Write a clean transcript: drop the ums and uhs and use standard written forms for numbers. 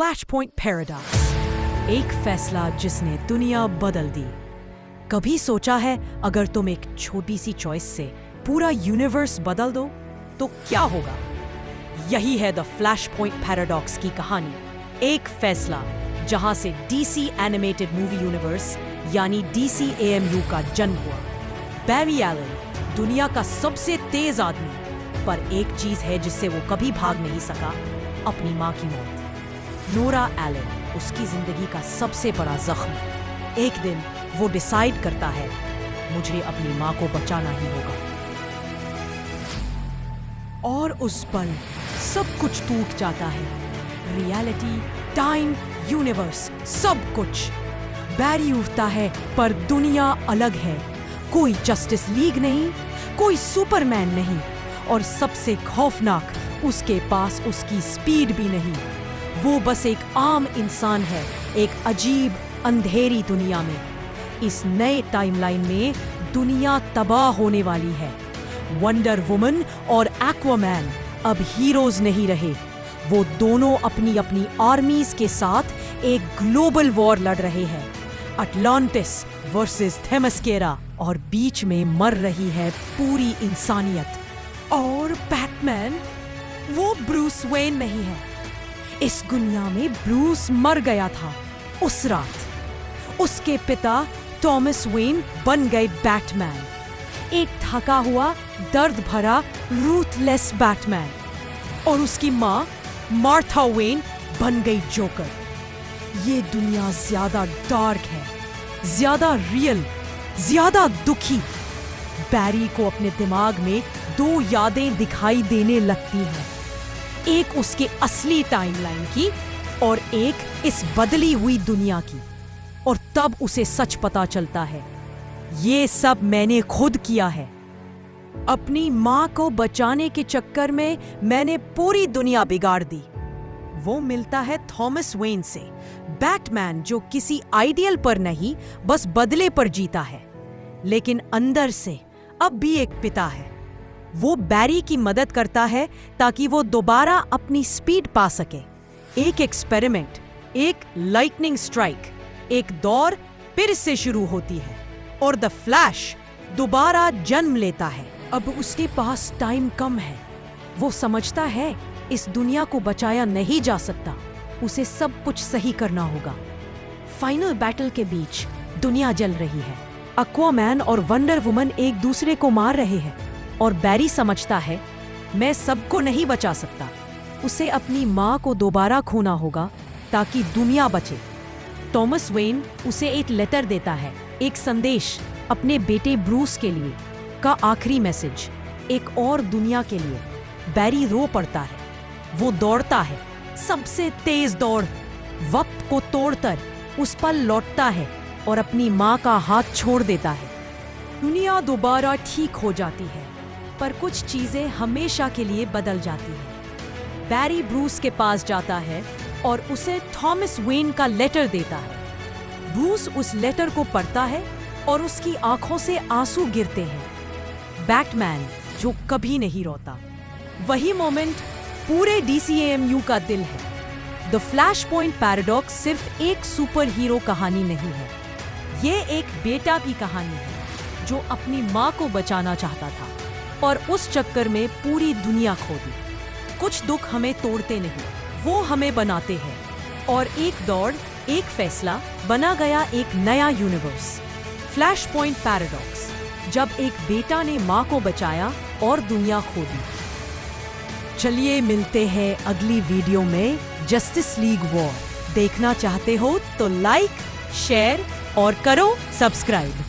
Flash point paradox, एक फैसला जिसने दुनिया बदल दी। कभी सोचा है अगर तुम एक छोटी सी चॉइस से पूरा यूनिवर्स बदल दो तो क्या होगा? यही है द फ्लैश पॉइंट पैराडॉक्स की कहानी। एक फैसला जहां से डीसी एनिमेटेड मूवी यूनिवर्स यानी DCAMU का जन्म हुआ। बैरी एलन दुनिया का सबसे तेज आदमी, पर एक चीज है जिससे वो कभी भाग नहीं सका, अपनी मां की मौत। नोरा एलन उसकी जिंदगी का सबसे बड़ा जख्म। एक दिन वो डिसाइड करता है, मुझे अपनी मां को बचाना ही होगा। और उस पल सब कुछ टूट जाता है। रियलिटी, टाइम, यूनिवर्स, सब कुछ। बैरी उठता है पर दुनिया अलग है। कोई जस्टिस लीग नहीं, कोई सुपरमैन नहीं, और सबसे खौफनाक, उसके पास उसकी स्पीड भी नहीं। वो बस एक आम इंसान है, एक अजीब अंधेरी दुनिया में। इस नए टाइमलाइन में दुनिया तबाह होने वाली है। वंडर वुमन और एक्वामैन अब हीरोज नहीं रहे। वो दोनों अपनी अपनी आर्मीज के साथ एक ग्लोबल वॉर लड़ रहे हैं। अटलांटिस वर्सेस थेमस्केरा, और बीच में मर रही है पूरी इंसानियत। और बैटमैन, वो ब्रूस वेन नहीं है। इस दुनिया में ब्रूस मर गया था उस रात। उसके पिता थॉमस वेन बन गए बैटमैन, एक थका हुआ, दर्द भरा, रूथलेस बैटमैन। और उसकी माँ मार्था वेन बन गई जोकर। ये दुनिया ज्यादा डार्क है, ज्यादा रियल, ज्यादा दुखी। बैरी को अपने दिमाग में दो यादें दिखाई देने लगती हैं, एक उसके असली टाइमलाइन की और एक इस बदली हुई दुनिया की। और तब उसे सच पता चलता है, ये सब मैंने खुद किया है। अपनी मां को बचाने के चक्कर में मैंने पूरी दुनिया बिगाड़ दी। वो मिलता है थॉमस वेन से, बैटमैन जो किसी आइडियल पर नहीं, बस बदले पर जीता है, लेकिन अंदर से अब भी एक पिता है। वो बैरी की मदद करता है ताकि वो दोबारा अपनी स्पीड पा सके। एक एक्सपेरिमेंट, एक लाइटनिंग स्ट्राइक, एक दौर फिर से शुरू होती है और द फ्लैश दोबारा जन्म लेता है। अब उसके पास टाइम कम है। वो समझता है इस दुनिया को बचाया नहीं जा सकता, उसे सब कुछ सही करना होगा। फाइनल बैटल के बीच दुनिया जल रही है। एक्वामैन और वंडर वुमन एक दूसरे को मार रहे हैं और बैरी समझता है, मैं सबको नहीं बचा सकता। उसे अपनी मां को दोबारा खोना होगा ताकि दुनिया बचे। थॉमस वेन उसे एक लेटर देता है, एक संदेश अपने बेटे ब्रूस के लिए का आखिरी मैसेज, एक और दुनिया के लिए। बैरी रो पड़ता है। वो दौड़ता है, सबसे तेज दौड़, वक्त को तोड़कर उस पर लौटता है और अपनी मां का हाथ छोड़ देता है। दुनिया दोबारा ठीक हो जाती है, पर कुछ चीजें हमेशा के लिए बदल जाती हैं। बैरी ब्रूस के पास जाता है और उसे थॉमस वेन का लेटर देता है। ब्रूस उस लेटर को पढ़ता है और उसकी आंखों से आंसू गिरते हैं। बैटमैन जो कभी नहीं रोता। वही मोमेंट पूरे DCAMU का दिल है। द फ्लैश पॉइंट पैराडॉक्स सिर्फ एक सुपर हीरो कहानी नहीं है, ये एक बेटा की कहानी है जो अपनी मां को बचाना चाहता था और उस चक्कर में पूरी दुनिया खो दी। कुछ दुख हमें तोड़ते नहीं, वो हमें बनाते हैं। और एक दौड़, एक फैसला, बना गया एक नया यूनिवर्स, फ्लैश पॉइंट पैराडॉक्स, जब एक बेटा ने मां को बचाया और दुनिया खो दी। चलिए मिलते हैं अगली वीडियो में जस्टिस लीग वॉर। देखना चाहते हो तो लाइक, शेयर और करो सब्सक्राइब।